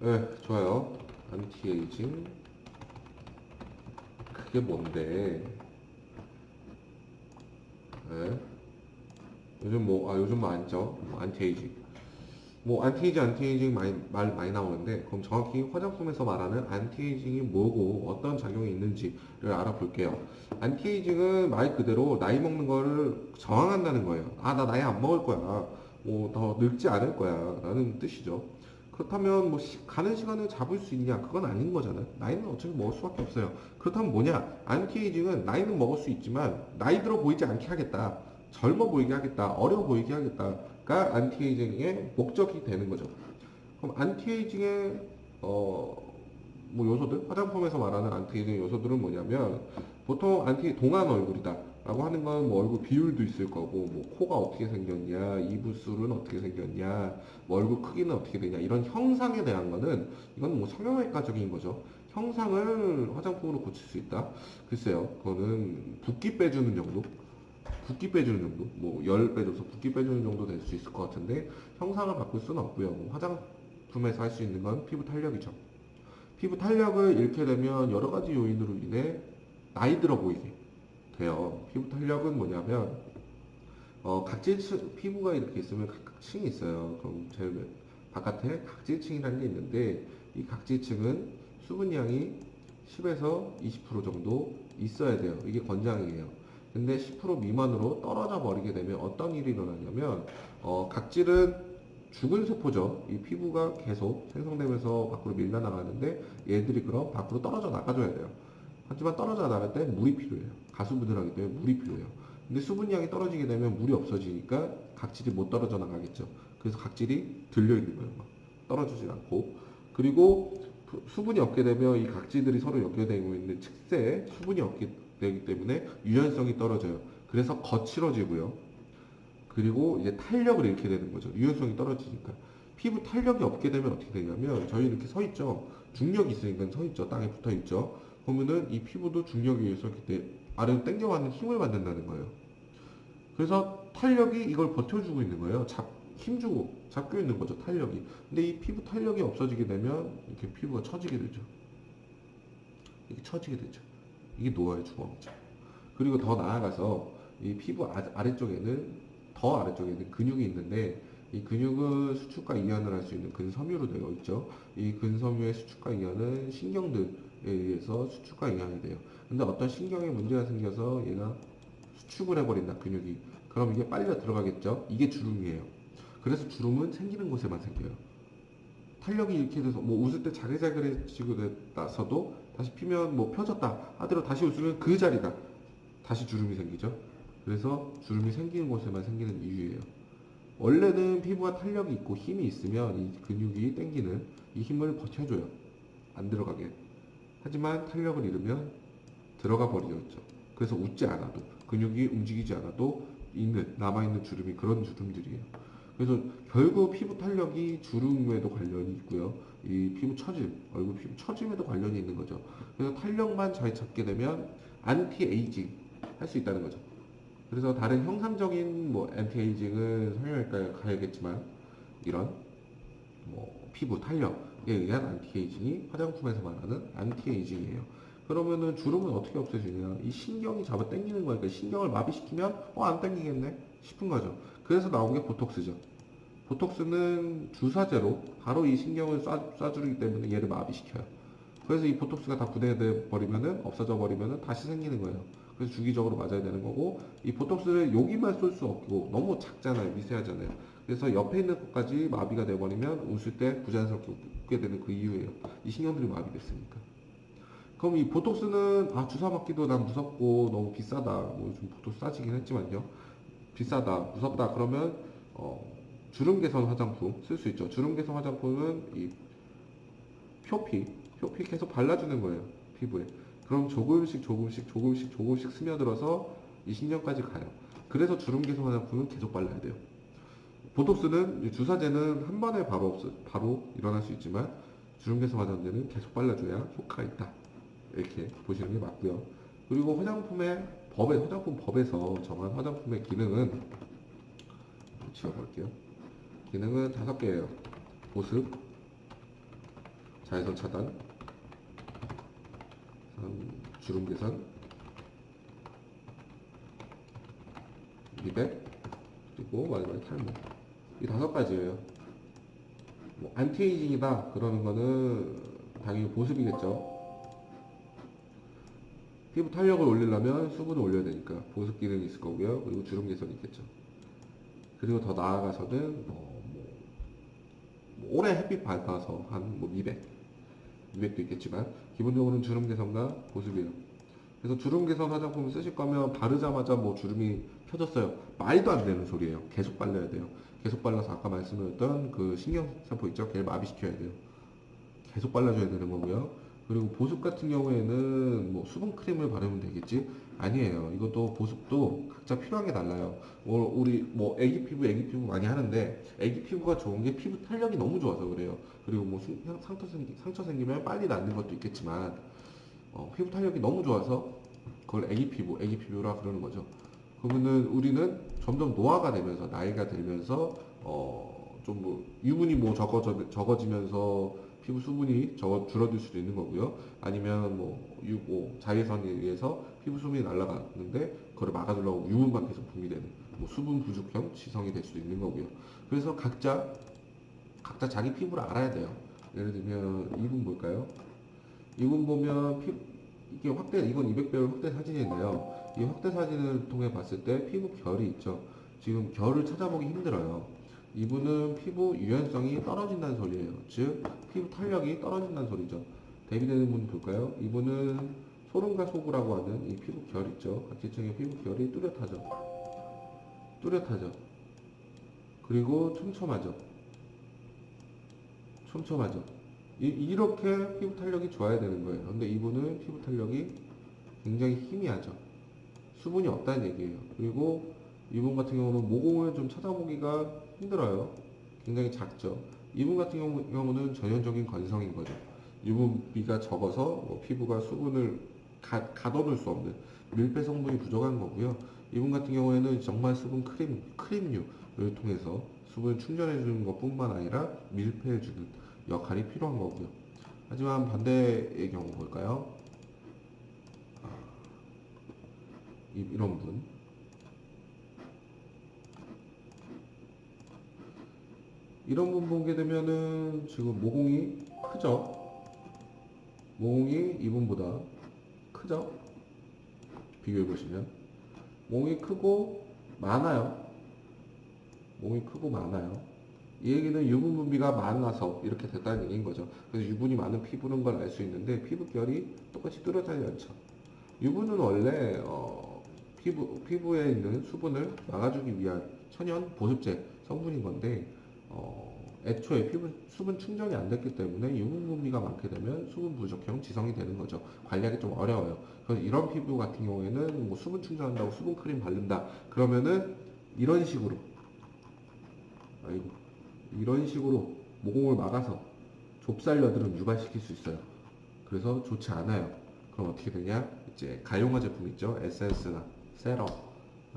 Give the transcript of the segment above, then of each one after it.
네, 좋아요. 안티에이징. 그게 뭔데? 네. 요즘 뭐 안죠? 뭐 안티에이징. 뭐 안티에이징 말 많이 나오는데, 그럼 정확히 화장품에서 말하는 안티에이징이 뭐고 어떤 작용이 있는지를 알아볼게요. 안티에이징은 말 그대로 나이 먹는 거를 저항한다는 거예요. 아, 나 나이 안 먹을 거야. 뭐 더 늙지 않을 거야. 라는 뜻이죠. 그렇다면 뭐 가는 시간을 잡을 수 있냐? 그건 아닌 거잖아요. 나이는 어차피 먹을 수밖에 없어요. 그렇다면 뭐냐? 안티에이징은 나이는 먹을 수 있지만 나이 들어 보이지 않게 하겠다. 젊어 보이게 하겠다. 어려 보이게 하겠다가 안티에이징의 목적이 되는 거죠. 그럼 안티에이징의 뭐 요소들, 화장품에서 말하는 안티에이징 요소들은 뭐냐면 보통 동안 얼굴이다 라고 하는 건 뭐 얼굴 비율도 있을 거고, 뭐 코가 어떻게 생겼냐, 이불술은 어떻게 생겼냐, 뭐 얼굴 크기는 어떻게 되냐, 이런 형상에 대한 거는 이건 뭐 성형외과적인 거죠. 형상을 화장품으로 고칠 수 있다. 글쎄요, 그거는 붓기 빼주는 정도, 붓기 빼주는 정도, 뭐 열 빼줘서 붓기 빼주는 정도 될 수 있을 것 같은데, 형상을 바꿀 수는 없고요. 뭐 화장품에서 할 수 있는 건 피부 탄력이죠. 피부 탄력을 잃게 되면 여러 가지 요인으로 인해 나이 들어 보이게 돼요. 피부 탄력은 뭐냐면 각질층, 피부가 이렇게 있으면 각각 층이 있어요. 그럼 제일 바깥에 각질층이라는 게 있는데, 이 각질층은 수분량이 10에서 20% 정도 있어야 돼요. 이게 권장이에요. 근데 10% 미만으로 떨어져 버리게 되면 어떤 일이 일어나냐면, 각질은 죽은 세포죠. 이 피부가 계속 생성되면서 밖으로 밀려나가는데, 얘들이 그럼 밖으로 떨어져 나가줘야 돼요. 하지만 떨어져 나갈 때 물이 필요해요. 가수분해하기 때문에 물이 필요해요. 근데 수분량이 떨어지게 되면 물이 없어지니까 각질이 못 떨어져 나가겠죠. 그래서 각질이 들려 있는 거예요. 막 떨어지지 않고. 그리고 수분이 없게 되면 이 각질들이 서로 연결되고 있는 층세에 수분이 없게 되기 때문에 유연성이 떨어져요. 그래서 거칠어지고요. 그리고 이제 탄력을 잃게 되는 거죠. 유연성이 떨어지니까. 피부 탄력이 없게 되면 어떻게 되냐면, 저희 이렇게 서 있죠. 중력이 있으니까 서 있죠. 땅에 붙어 있죠. 그러면은 이 피부도 중력에 의해서 그때 아래로 당겨받는 힘을 받는다는 거예요. 그래서 탄력이 이걸 버텨주고 있는 거예요. 힘주고 잡고 있는 거죠. 탄력이. 근데 이 피부 탄력이 없어지게 되면 이렇게 피부가 처지게 되죠. 이렇게 처지게 되죠. 이게 노화의 주범이죠. 그리고 더 나아가서 이 피부 아래쪽에는, 더 아래쪽에는 근육이 있는데, 이 근육은 수축과 이완을 할 수 있는 근섬유로 되어 있죠. 이 근섬유의 수축과 이완은 신경들에 의해서 수축과 이완이 돼요. 근데 어떤 신경에 문제가 생겨서 얘가 수축을 해버린다, 근육이. 그럼 이게 빨려 들어가겠죠. 이게 주름이에요. 그래서 주름은 생기는 곳에만 생겨요. 탄력이 이렇게 돼서 뭐 웃을 때 자글자글해지고 나서도 다시 피면 뭐 펴졌다 하더라도 다시 웃으면 그 자리다 다시 주름이 생기죠. 그래서 주름이 생기는 곳에만 생기는 이유예요. 원래는 피부가 탄력이 있고 힘이 있으면 이 근육이 당기는 이 힘을 버텨줘요. 안 들어가게. 하지만 탄력을 잃으면 들어가 버리겠죠. 그래서 웃지 않아도, 근육이 움직이지 않아도 남아있는 주름이 그런 주름들이에요. 그래서 결국 피부 탄력이 주름에도 관련이 있고요. 이 피부 처짐, 얼굴 피부 처짐에도 관련이 있는 거죠. 그래서 탄력만 잘 잡게 되면 안티에이징 할 수 있다는 거죠. 그래서 다른 형상적인 뭐 안티에이징은 성형외과에 가야겠지만, 이런 뭐 피부 탄력에 의한 안티에이징이 화장품에서 말하는 안티에이징이에요. 그러면은 주름은 어떻게 없애지냐? 이 신경이 잡아 당기는 거니까 신경을 마비시키면 안 당기겠네 싶은 거죠. 그래서 나온 게 보톡스죠. 보톡스는 주사제로 바로 이 신경을 쏴주기 때문에 얘를 마비시켜요. 그래서 이 보톡스가 다 분해돼 버리면은, 없어져 버리면은 다시 생기는 거예요. 그래서 주기적으로 맞아야 되는 거고, 이 보톡스를 여기만 쏠 수 없고 너무 작잖아요. 미세하잖아요. 그래서 옆에 있는 것까지 마비가 돼버리면 웃을 때 부자연스럽게 웃게 되는 그 이유예요. 이 신경들이 마비됐으니까. 그럼 이 보톡스는 주사 맞기도 난 무섭고 너무 비싸다. 뭐 요즘 보톡스 싸지긴 했지만요. 비싸다, 무섭다. 그러면 주름 개선 화장품 쓸 수 있죠. 주름 개선 화장품은 이 표피 계속 발라주는 거예요. 피부에. 그럼 조금씩 스며들어서 이 신경까지 가요. 그래서 주름 개선 화장품은 계속 발라야 돼요. 보톡스는 주사제는 한 번에 바로 일어날 수 있지만, 주름 개선 화장제는 계속 발라줘야 효과가 있다. 이렇게 보시는 게 맞고요. 그리고 화장품 법에서 정한 화장품의 기능은, 지워볼게요. 기능은 5개예요. 보습, 자외선 차단, 주름 개선, 미백, 그리고 마지막에 탈모. 이 5가지예요. 뭐 안티에이징이다 그러는 거는 당연히 보습이겠죠. 피부 탄력을 올리려면 수분을 올려야 되니까 보습 기능이 있을 거고요. 그리고 주름 개선이 있겠죠. 그리고 더 나아가서는 뭐 오래 햇빛 받아서 한 뭐 미백도 있겠지만 기본적으로는 주름 개선과 보습이에요. 그래서 주름 개선 화장품 쓰실 거면 바르자마자 뭐 주름이 펴졌어요. 말도 안 되는 소리예요. 계속 발라야 돼요. 계속 발라서 아까 말씀드렸던 그 신경세포 있죠? 걔를 마비시켜야 돼요. 계속 발라줘야 되는 거고요. 그리고 보습 같은 경우에는 뭐 수분 크림을 바르면 되겠지? 아니에요. 이것도 보습도 각자 필요한 게 달라요. 우리 뭐 애기 피부 많이 하는데 애기 피부가 좋은 게 피부 탄력이 너무 좋아서 그래요. 그리고 뭐 상처 생기면 빨리 낫는 것도 있겠지만 피부 탄력이 너무 좋아서 그걸 애기 피부라 그러는 거죠. 그러면은 우리는 점점 노화가 되면서 나이가 들면서 좀 뭐 유분이 뭐 적어지면서 피부 수분이 줄어들 수도 있는 거고요. 아니면 뭐 자외선에 의해서 피부 수분이 날아가는데 그걸 막아주려고 유분만 계속 분비되는 뭐 수분 부족형 지성이 될 수도 있는 거고요. 그래서 각자 자기 피부를 알아야 돼요. 예를 들면 이분 볼까요? 이분 보면 이게 이건 200배율 확대 사진인데요. 이 확대 사진을 통해 봤을 때 피부 결이 있죠. 지금 결을 찾아보기 힘들어요. 이분은 피부 유연성이 떨어진다는 소리예요. 즉, 피부 탄력이 떨어진다는 소리죠. 대비되는 분 볼까요? 이분은 소름과 소구라고 하는 이 피부 결 있죠. 각지층의 피부 결이 뚜렷하죠. 뚜렷하죠. 그리고 촘촘하죠. 촘촘하죠. 이렇게 피부 탄력이 좋아야 되는 거예요. 근데 이분은 피부 탄력이 굉장히 희미하죠. 수분이 없다는 얘기예요. 그리고 이분 같은 경우는 모공을 좀 찾아보기가 힘들어요. 굉장히 작죠. 이분 같은 경우는 전형적인 건성인 거죠. 유분비가 적어서 피부가 수분을 가둬둘 수 없는 밀폐 성분이 부족한 거고요. 이분 같은 경우에는 정말 수분 크림류를 통해서 수분을 충전해 주는 것뿐만 아니라 밀폐해 주는 역할이 필요한 거고요. 하지만 반대의 경우 볼까요? 이런 분. 이런 분 보게 되면은 지금 모공이 크죠? 모공이 이분보다 크죠? 비교해 보시면. 모공이 크고 많아요. 모공이 크고 많아요. 이 얘기는 유분 분비가 많아서 이렇게 됐다는 얘기인 거죠. 그래서 유분이 많은 피부는 걸 알 수 있는데 피부결이 똑같이 뚜렷하지 않죠. 유분은 원래 피부에 있는 수분을 막아주기 위한 천연 보습제 성분인 건데 애초에 피부 수분 충전이 안 됐기 때문에 유분 분비가 많게 되면 수분 부족형 지성이 되는 거죠. 관리하기 좀 어려워요. 그래서 이런 피부 같은 경우에는 뭐 수분 충전한다고 수분 크림 바른다 그러면은 이런 식으로 이런 식으로 모공을 막아서 좁쌀 여드름 유발시킬 수 있어요. 그래서 좋지 않아요. 그럼 어떻게 되냐? 이제 가용화 제품 있죠? 에센스나 세럼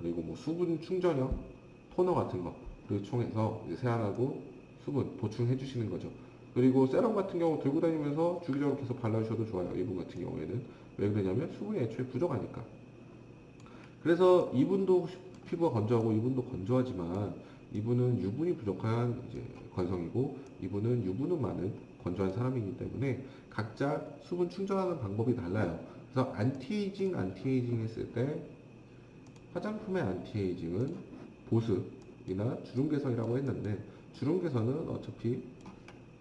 그리고 뭐 수분 충전형 토너 같은 거를 통해서 세안하고 수분 보충해 주시는 거죠. 그리고 세럼 같은 경우 들고 다니면서 주기적으로 계속 발라주셔도 좋아요. 이분 같은 경우에는 왜 그러냐면 수분이 애초에 부족하니까. 그래서 이분도 피부가 건조하고 이분도 건조하지만 이분은 유분이 부족한 이제 건성이고 이분은 유분은 많은 건조한 사람이기 때문에 각자 수분 충전하는 방법이 달라요. 그래서 안티에이징 했을 때 화장품의 안티에이징은 보습이나 주름 개선이라고 했는데 주름 개선은 어차피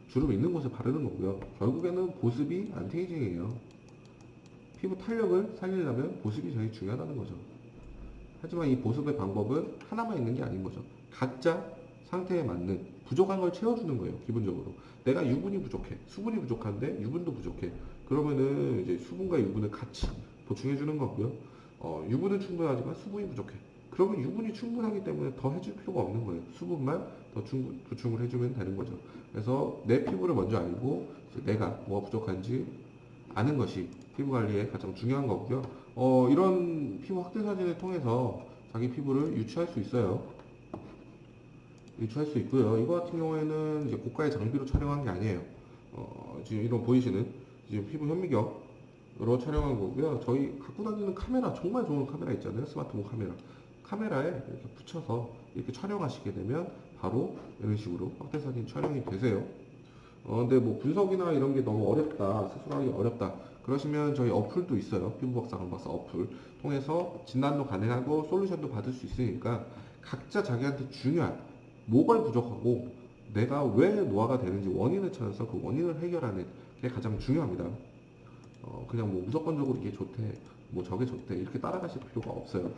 주름 있는 곳에 바르는 거고요. 결국에는 보습이 안티에이징이에요. 피부 탄력을 살리려면 보습이 제일 중요하다는 거죠. 하지만 이 보습의 방법은 하나만 있는 게 아닌 거죠. 각자 상태에 맞는 부족한 걸 채워주는 거예요. 기본적으로 내가 유분이 부족해, 수분이 부족한데 유분도 부족해. 그러면은 이제 수분과 유분을 같이 보충해 주는 거고요. 유분은 충분하지만 수분이 부족해. 그러면 유분이 충분하기 때문에 더 해줄 필요가 없는 거예요. 수분만 더 보충을 해주면 되는 거죠. 그래서 내 피부를 먼저 알고 내가 뭐가 부족한지 아는 것이 피부 관리에 가장 중요한 거고요. 이런 피부 확대 사진을 통해서 자기 피부를 유추할 수 있어요. 유추할 수 있고요. 이거 같은 경우에는 이제 고가의 장비로 촬영한 게 아니에요. 지금 이런 보이시는 지금 피부 현미경으로 촬영한 거고요. 저희 갖고 다니는 카메라 정말 좋은 카메라 있잖아요. 스마트폰 카메라에 이렇게 붙여서 이렇게 촬영하시게 되면 바로 이런 식으로 확대사진 촬영이 되세요. 근데 뭐 분석이나 이런 게 너무 어렵다, 스스로 하기 어렵다. 그러시면 저희 어플도 있어요. 피부박사 강박사 어플 통해서 진단도 가능하고 솔루션도 받을 수 있으니까 각자 자기한테 중요한 뭐가 부족하고 내가 왜 노화가 되는지 원인을 찾아서 그 원인을 해결하는 게 가장 중요합니다. 그냥 뭐 무조건적으로 이게 좋대, 뭐 저게 좋대 이렇게 따라가실 필요가 없어요.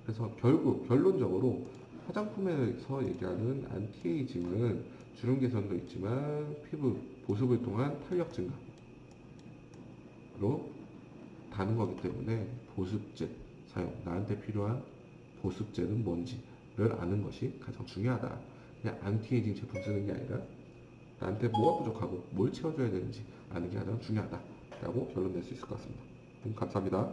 그래서 결국 결론적으로 화장품에서 얘기하는 안티에이징은 주름 개선도 있지만 피부 보습을 통한 탄력 증가로 다는 거기 때문에 보습제 사용, 나한테 필요한 보습제는 뭔지를 아는 것이 가장 중요하다. 그냥 안티에이징 제품 쓰는 게 아니라 나한테 뭐가 부족하고 뭘 채워줘야 되는지 아는 게 가장 중요하다라고 결론 낼 수 있을 것 같습니다. 감사합니다.